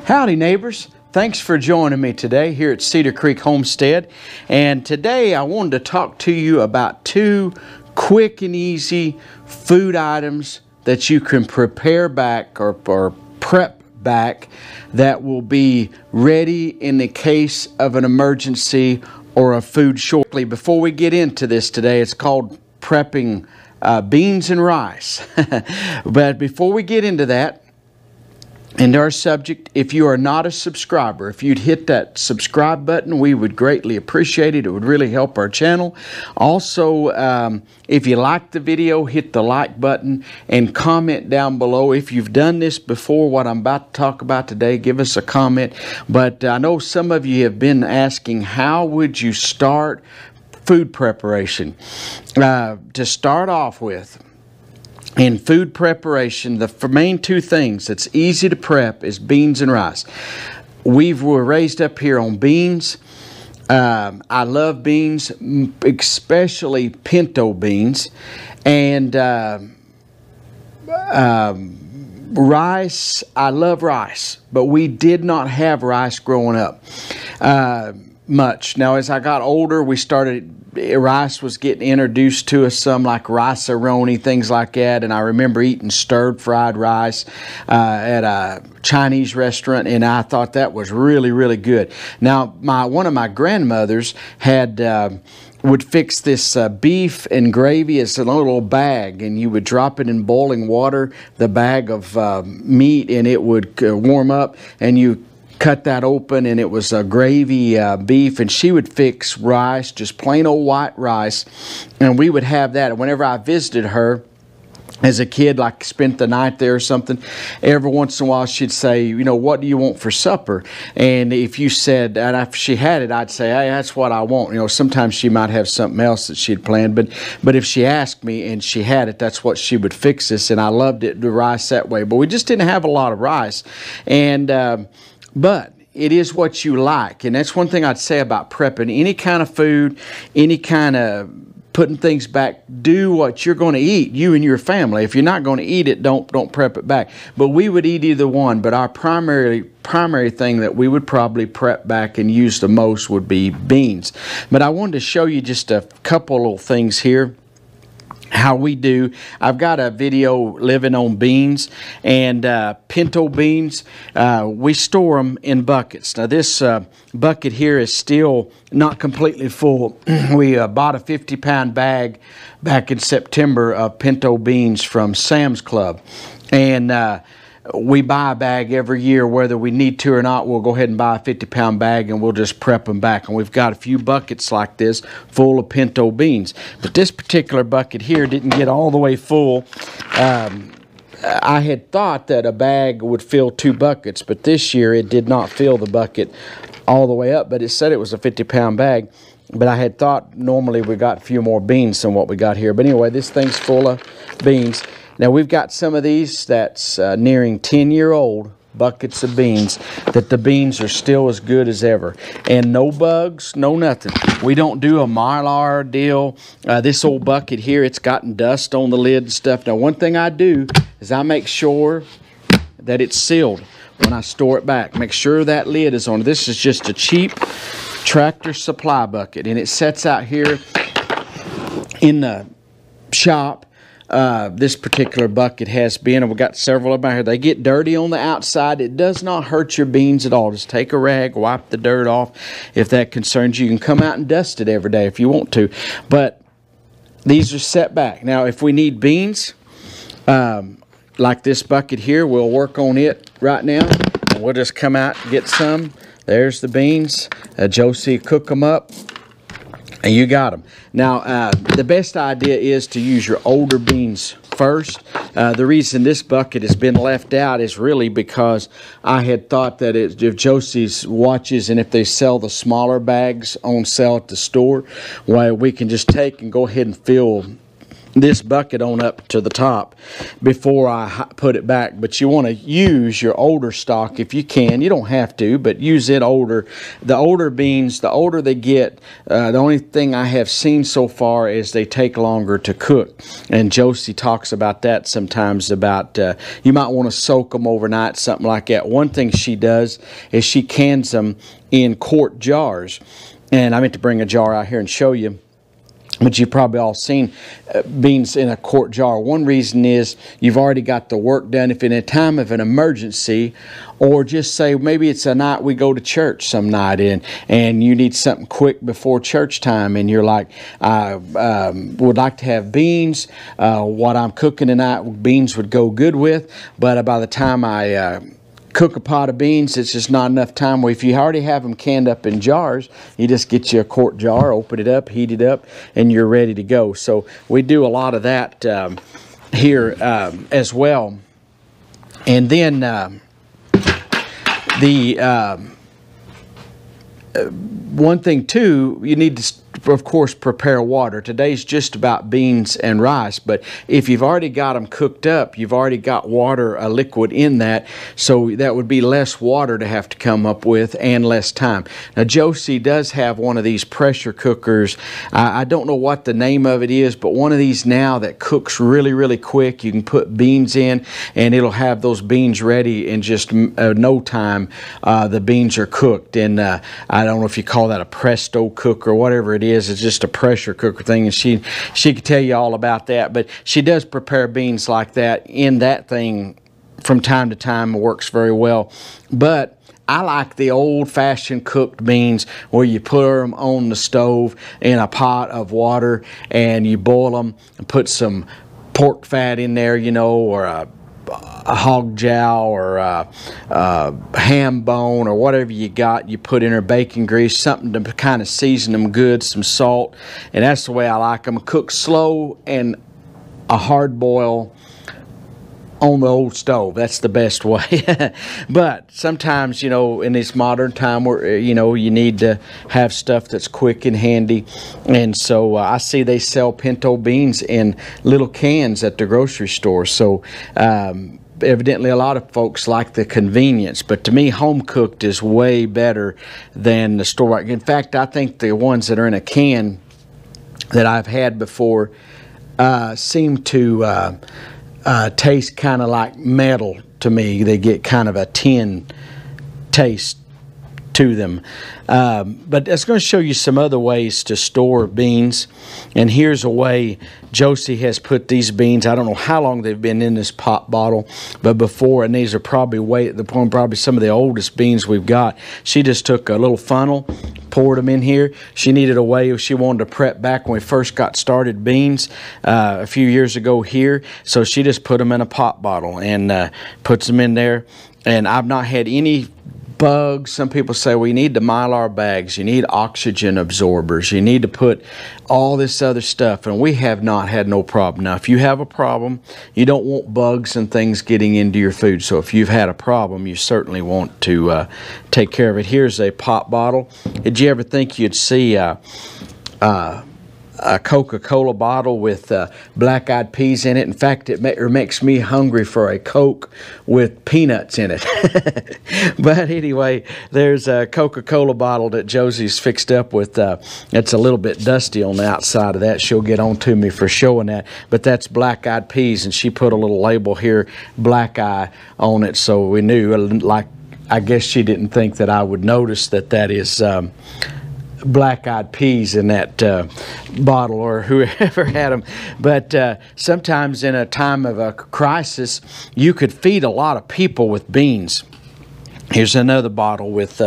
Howdy neighbors, thanks for joining me today here at Cedar Creek Homestead. And today I wanted to talk to you about two quick and easy food items that you can prepare back or prep back that will be ready in the case of an emergency or a food shortage. Before we get into this today, it's called prepping beans and rice. But before we get into that, and our subject, if you are not a subscriber, if you'd hit that subscribe button, we would greatly appreciate it. It would really help our channel. Also, if you like the video, hit the like button and comment down below. If you've done this before, what I'm about to talk about today, give us a comment. But I know some of you have been asking, how would you start food preparation? To start off with, in food preparation, the main two things that's easy to prep is beans and rice. We were raised up here on beans. I love beans, especially pinto beans. And rice, I love rice, but we did not have rice growing up much. Now, as I got older, rice was getting introduced to us, some like rice-a-roni, things like that. And I remember eating stir-fried rice at a Chinese restaurant, and I thought that was really, really good. Now, one of my grandmothers would fix this beef and gravy. It's a little bag, and you would drop it in boiling water, the bag of meat, and it would warm up, and you cut that open, and it was a gravy beef, and she would fix rice, just plain old white rice, and we would have that. And whenever I visited her as a kid, like spent the night there or something, every once in a while she'd say, you know, what do you want for supper? And if you said, and if she had it, I'd say, hey, that's what I want. You know, sometimes she might have something else that she'd planned, but if she asked me and she had it, that's what she would fix us. And I loved it, the rice that way. But we just didn't have a lot of rice. And but it is what you like. And that's one thing I'd say about prepping any kind of food, any kind of putting things back. Do what you're going to eat, you and your family. If you're not going to eat it, don't prep it back. But we would eat either one. But our primary thing that we would probably prep back and use the most would be beans. But I wanted to show you just a couple little things here. How we do. I've got a video living on beans and pinto beans. We store them in buckets. Now this bucket here is still not completely full. We bought a 50-pound bag back in September of pinto beans from Sam's Club. And we buy a bag every year, whether we need to or not. We'll go ahead and buy a 50-pound bag, and we'll just prep them back. And we've got a few buckets like this full of pinto beans. But this particular bucket here didn't get all the way full. I had thought that a bag would fill 2 buckets, but this year it did not fill the bucket all the way up. But it said it was a 50-pound bag. But I had thought normally we got a few more beans than what we got here. But anyway, this thing's full of beans. Now, we've got some of these that's nearing 10-year-old buckets of beans, that the beans are still as good as ever. And no bugs, no nothing. We don't do a Mylar deal. This old bucket here, it's gotten dust on the lid and stuff. Now, one thing I do is I make sure that it's sealed when I store it back. Make sure that lid is on. This is just a cheap Tractor Supply bucket, and it sets out here in the shop. This particular bucket has been, and we've got several of them out here. They get dirty on the outside. It does not hurt your beans at all. Just take a rag, wipe the dirt off if that concerns you. You can come out and dust it every day if you want to. But these are set back. Now, if we need beans, like this bucket here, we'll work on it right now. And we'll just come out and get some. There's the beans. Josie cook them up. And you got them. Now, the best idea is to use your older beans first. The reason this bucket has been left out is really because I had thought that if Josie's watches and if they sell the smaller bags on sale at the store, well, we can just take and go ahead and fill this bucket on up to the top before I put it back. But you want to use your older stock if you can. You don't have to, but use it older. The older beans, the older they get, the only thing I have seen so far is they take longer to cook. And Josie talks about that sometimes, about you might want to soak them overnight, something like that. One thing she does is she cans them in quart jars. And I meant to bring a jar out here and show you. But you've probably all seen beans in a quart jar. One reason is you've already got the work done. If in a time of an emergency, or just say maybe it's a night we go to church some night and you need something quick before church time, and you're like, I would like to have beans. What I'm cooking tonight, beans would go good with. But by the time I cook a pot of beans, it's just not enough time. Well, if you already have them canned up in jars, you just get you a quart jar, open it up, heat it up, and you're ready to go. So we do a lot of that here as well. And then one thing too, you need to, of course, prepare water. Today's just about beans and rice, but if you've already got them cooked up, you've already got water, a liquid in that, so that would be less water to have to come up with and less time. Now, Josie does have one of these pressure cookers. I don't know what the name of it is, but one of these now that cooks really, really quick. You can put beans in, and it'll have those beans ready in just no time. The beans are cooked, and I don't know if you call that a presto cooker or whatever it is. It's just a pressure cooker thing, and she could tell you all about that. But she does prepare beans like that in that thing from time to time. It works very well. But I like the old-fashioned cooked beans where you put them on the stove in a pot of water and you boil them and put some pork fat in there, you know, or a hog jowl or a ham bone or whatever you got. You put in her bacon grease, something to kind of season them good, some salt, and that's the way I like them. Cook slow and a hard boil on the old stove. That's the best way. But sometimes, you know, in this modern time where, you know, you need to have stuff that's quick and handy. And so I see they sell pinto beans in little cans at the grocery store. So evidently a lot of folks like the convenience. But to me, home cooked is way better than the store. In fact, I think the ones that are in a can that I've had before seem to taste kind of like metal to me. They get kind of a tin taste to them. But it's going to show you some other ways to store beans. And here's a way Josie has put these beans. I don't know how long they've been in this pop bottle, but before, and these are probably probably some of the oldest beans we've got. She just took a little funnel, poured them in here. She needed a way if she wanted to prep back when we first got started beans a few years ago here. So she just put them in a pop bottle and puts them in there. And I've not had any bugs. Some people say, well, you need the Mylar bags, you need oxygen absorbers, you need to put all this other stuff, and we have not had no problem. Now, if you have a problem, you don't want bugs and things getting into your food. So if you've had a problem, you certainly want to take care of it. Here's a pop bottle. Did you ever think you'd see a Coca-Cola bottle with black-eyed peas in it? In fact, it makes me hungry for a Coke with peanuts in it. But anyway, there's a Coca-Cola bottle that Josie's fixed up with. It's a little bit dusty on the outside of that. She'll get on to me for showing that. But that's black-eyed peas, and she put a little label here, black eye, on it, so we knew. Like, I guess she didn't think that I would notice that is black-eyed peas in that bottle, or whoever had them. But sometimes in a time of a crisis, you could feed a lot of people with beans. Here's another bottle with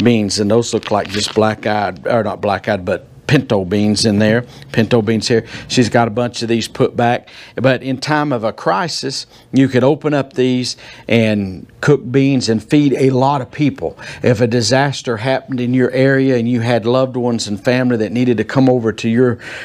beans, and those look like just black-eyed, or not black-eyed, but pinto beans in there. Pinto beans here. She's got a bunch of these put back. But in time of a crisis, you could open up these and cook beans and feed a lot of people. If a disaster happened in your area and you had loved ones and family that needed to come over to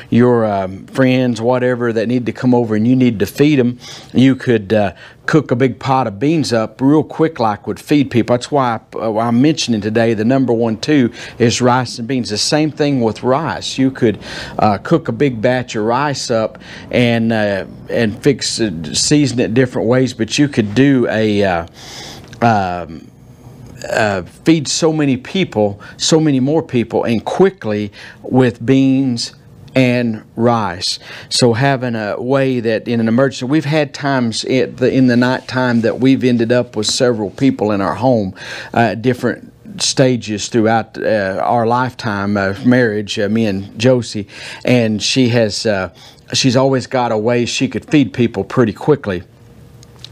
your friends, whatever, that needed to come over and you needed to feed them, you could cook a big pot of beans up real quick like would feed people. That's why I'm mentioning today the number 1, 2 is rice and beans. The same thing with rice. You could cook a big batch of rice up and season it different ways, but you could do feed so many people, so many more people, and quickly with beans and rice. So having a way that in an emergency, we've had times in the night time that we've ended up with several people in our home, different stages throughout our lifetime of marriage, me and Josie, and she's always got a way she could feed people pretty quickly.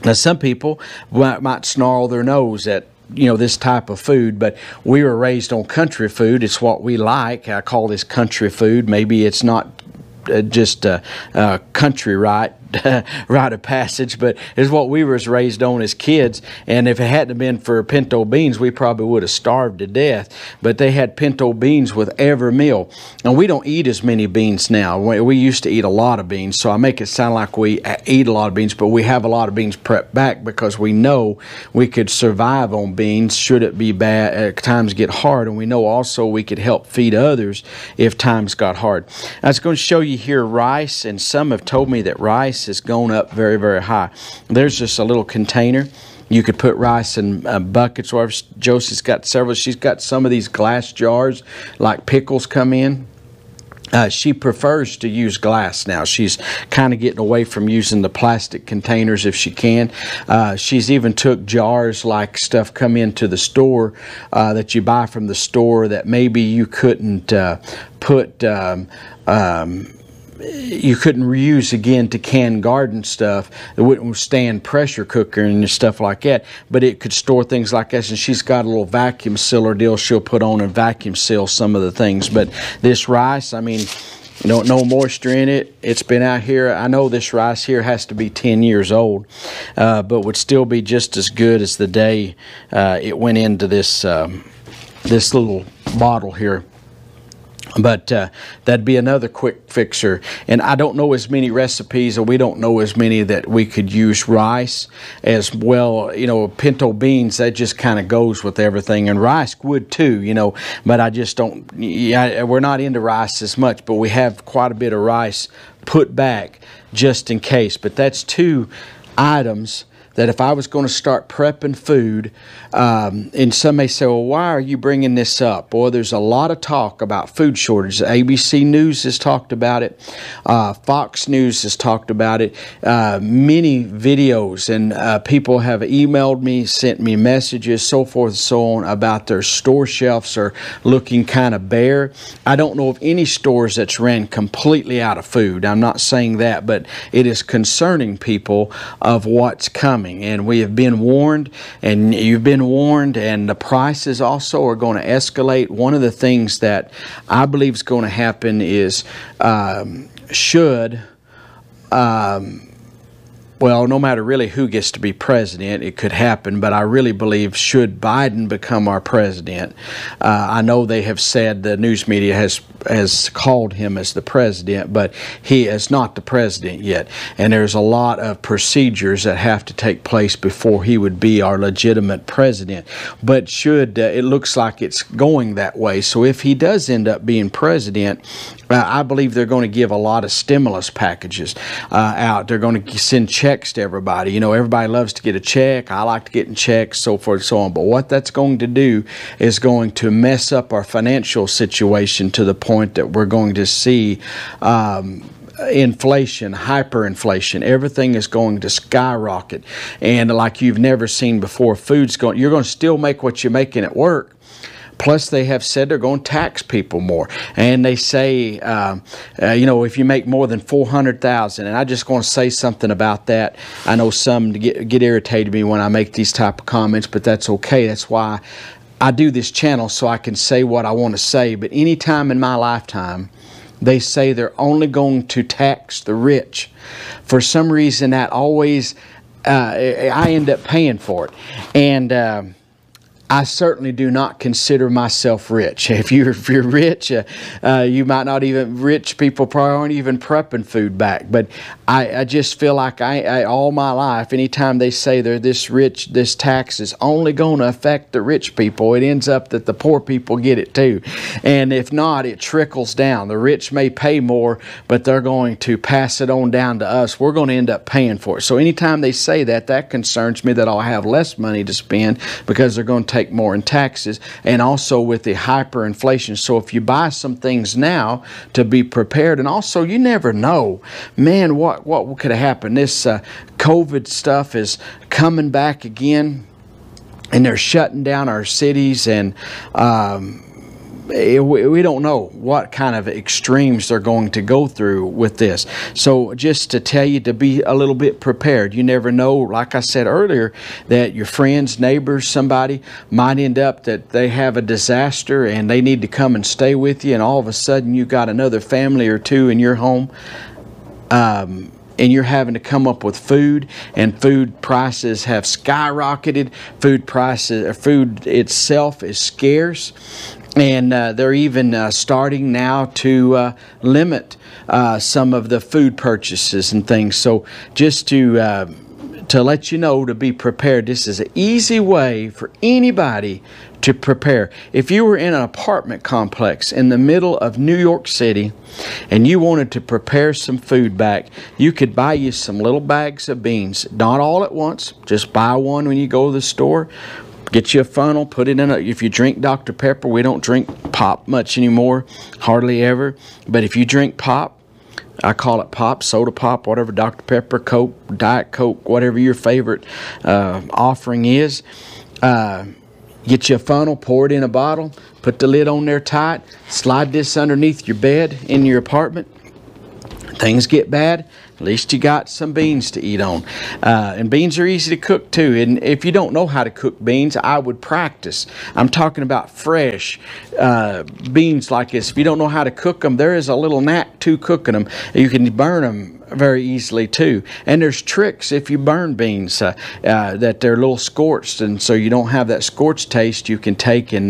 Now some people might snarl their nose at this type of food, but we were raised on country food. It's what we like. I call this country food. Maybe it's not just country rite of passage, but it's what we was raised on as kids. And if it hadn't been for pinto beans, we probably would have starved to death. But they had pinto beans with every meal. And we don't eat as many beans now. We used to eat a lot of beans, so I make it sound like we eat a lot of beans, but we have a lot of beans prepped back because we know we could survive on beans should it be bad, times get hard, and we know also we could help feed others if times got hard. I was going to show you here rice, and some have told me that rice has gone up very, very high. There's just a little container. You could put rice in buckets, or Josie's got several. She's got some of these glass jars like pickles come in. She prefers to use glass now. She's kind of getting away from using the plastic containers if she can. She's even took jars like stuff come into the store that you buy from the store that maybe you couldn't you couldn't reuse again to can garden stuff. It wouldn't withstand pressure cooker and stuff like that, but it could store things like this. And she's got a little vacuum sealer deal she'll put on and vacuum seal some of the things. But this rice, I mean, no moisture in it. It's been out here. I know this rice here has to be 10 years old, but would still be just as good as the day it went into this this little bottle here. But that'd be another quick fixer. And I don't know as many recipes, or we don't know as many that we could use rice as well. Pinto beans, that just kind of goes with everything. And rice would too, but I just don't, we're not into rice as much, but we have quite a bit of rice put back just in case. But that's 2 items that if I was going to start prepping food, and some may say, well, why are you bringing this up? Boy, there's a lot of talk about food shortages. ABC News has talked about it. Fox News has talked about it. Many videos, and people have emailed me, sent me messages, so forth and so on, about their store shelves are looking kind of bare. I don't know of any stores that's ran completely out of food. I'm not saying that, but it is concerning people of what's coming. And we have been warned, and you've been warned, and the prices also are going to escalate. One of the things that I believe is going to happen is well, no matter really who gets to be president, it could happen, but I really believe should Biden become our president, I know they have said, the news media has called him as the president, but he is not the president yet. And there's a lot of procedures that have to take place before he would be our legitimate president. But it looks like it's going that way. So if he does end up being president, I believe they're going to give a lot of stimulus packages out. They're going to send checks to everybody. Everybody loves to get a check. I like to get in checks, so forth and so on. But what that's going to do is going to mess up our financial situation to the point that we're going to see inflation, hyperinflation. Everything is going to skyrocket. And like you've never seen before, you're going to still make what you're making at work. Plus, they have said they're going to tax people more, and they say, if you make more than $400,000, and I just want to say something about that. I know some get irritated at me when I make these type of comments, but that's okay. That's why I do this channel, so I can say what I want to say. But any time in my lifetime, they say they're only going to tax the rich. For some reason, that always I end up paying for it, and I certainly do not consider myself rich. If you're rich, you might not even, rich people probably aren't even prepping food back. But I just feel like I all my life, anytime they say they're this rich, this tax is only going to affect the rich people, it ends up that the poor people get it too. And if not, it trickles down. The rich may pay more, but they're going to pass it on down to us. We're going to end up paying for it. So anytime they say that, that concerns me, that I'll have less money to spend because they're going to take more in taxes, and also with the hyperinflation. So if you buy some things now to be prepared, and also you never know, man, what could have happened. This COVID stuff is coming back again, and they're shutting down our cities, and we don't know what kind of extremes they're going to go through with this. So just to tell you to be a little bit prepared. You never know, like I said earlier, that your friends, neighbors, somebody might end up that they have a disaster and they need to come and stay with you, and all of a sudden you got another family or two in your home, and you're having to come up with food, and food prices have skyrocketed. Food itself is scarce. And they're even starting now to limit some of the food purchases and things. So just to let you know, to be prepared. This is an easy way for anybody to prepare. If you were in an apartment complex in the middle of New York City and you wanted to prepare some food back, you could buy you some little bags of beans. Not all at once. Just buy one when you go to the store. Get you a funnel, put it in if you drink Dr. Pepper, we don't drink pop much anymore, hardly ever. But if you drink pop, I call it pop, soda pop, whatever, Dr. Pepper, Coke, Diet Coke, whatever your favorite offering is. Get you a funnel, pour it in a bottle, put the lid on there tight, slide this underneath your bed in your apartment. Things get bad, at least you got some beans to eat on. And beans are easy to cook too. And if you don't know how to cook beans, I would practice. I'm talking about fresh beans like this. If you don't know how to cook them, there is a little knack to cooking them. You can burn them very easily too. And there's tricks if you burn beans that they're a little scorched, and so you don't have that scorched taste. You can take and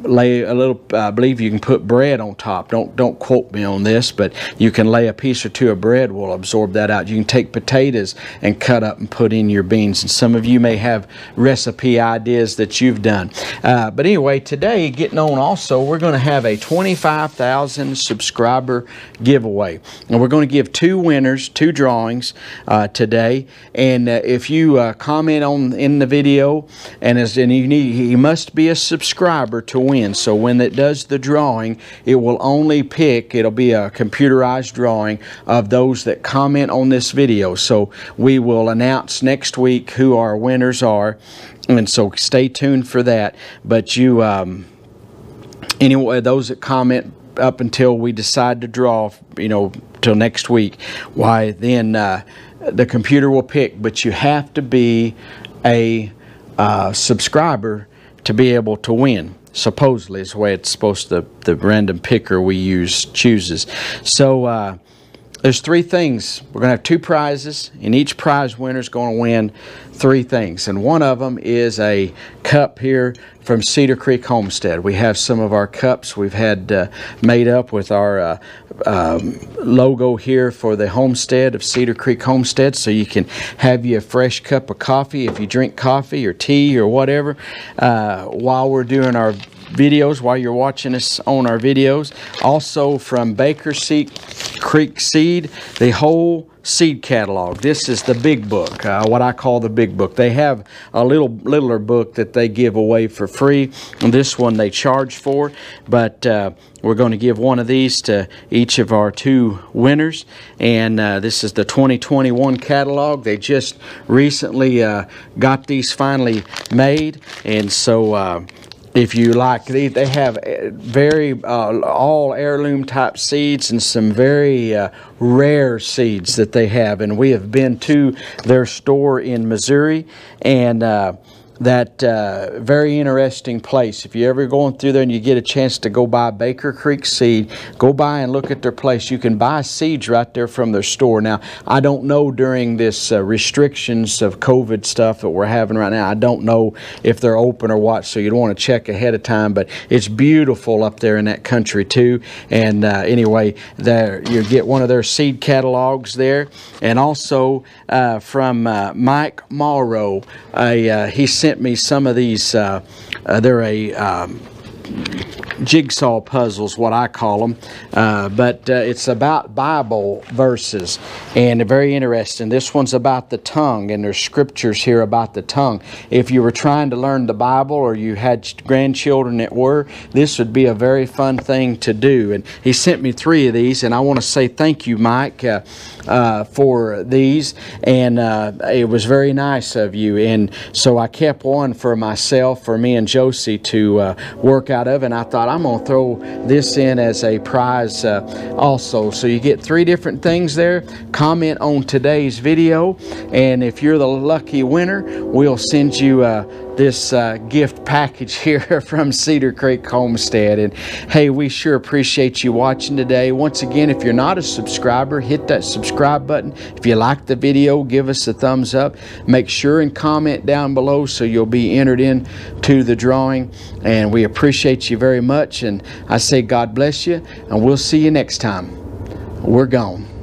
lay a little, I believe you can put bread on top. Don't quote me on this, but you can lay a piece or two of bread, will absorb that out. You can take potatoes and cut up and put in your beans, and some of you may have recipe ideas that you've done. But anyway, today, getting on also, we're going to have a 25,000 subscriber giveaway, and we're going to give two winners, two drawings today. And if you comment in the video, and you must be a subscriber to win. So when it does the drawing, it will only pick, it'll be a computerized drawing of those that comment on this video. So we will announce next week who our winners are, and so stay tuned for that. But you anyway, those that comment up until we decide to draw, till next week, why then the computer will pick. But you have to be a subscriber to be able to win. Supposedly is the way it's supposed to, the random picker we use chooses. So there's three things. We're going to have two prizes, and each prize winner is going to win three things. And one of them is a cup here from Cedar Creek Homestead. We have some of our cups we've had made up with our logo here for the homestead of Cedar Creek Homestead, so you can have you a fresh cup of coffee if you drink coffee or tea or whatever while we're doing our videos, while you're watching us on our videos. Also from Baker Creek Seed, the whole seed catalog. This is the big book, what I call the big book. They have a littler book that they give away for free, and this one they charge for, but we're going to give one of these to each of our two winners. And this is the 2021 catalog. They just recently got these finally made, and so if you like these, they have very all heirloom type seeds and some very rare seeds that they have. And we have been to their store in Missouri, and that very interesting place. If you're ever going through there and you get a chance to go by Baker Creek Seed, go by and look at their place. You can buy seeds right there from their store. Now, I don't know during this restrictions of COVID stuff that we're having right now, I don't know if they're open or what, so you'd want to check ahead of time, but it's beautiful up there in that country too. And anyway, there you get one of their seed catalogs there. And also from Mike Morrow, he sent me some of these. They're jigsaw puzzles, what I call them, but it's about Bible verses, and very interesting. This one's about the tongue, and there's scriptures here about the tongue. If you were trying to learn the Bible, or you had grandchildren that were, this would be a very fun thing to do. And he sent me 3 of these, and I want to say thank you, Mike, for these, and it was very nice of you. And so I kept one for myself, for me and Josie to work out of, and I thought I'm going to throw this in as a prize also. So you get 3 different things there. Comment on today's video, and if you're the lucky winner, we'll send you this gift package here from Cedar Creek Homestead. And hey, we sure appreciate you watching today. Once again, if you're not a subscriber, hit that subscribe button. If you like the video, give us a thumbs up. Make sure and comment down below so you'll be entered in to the drawing. And we appreciate you very much. And I say God bless you, and we'll see you next time. We're gone.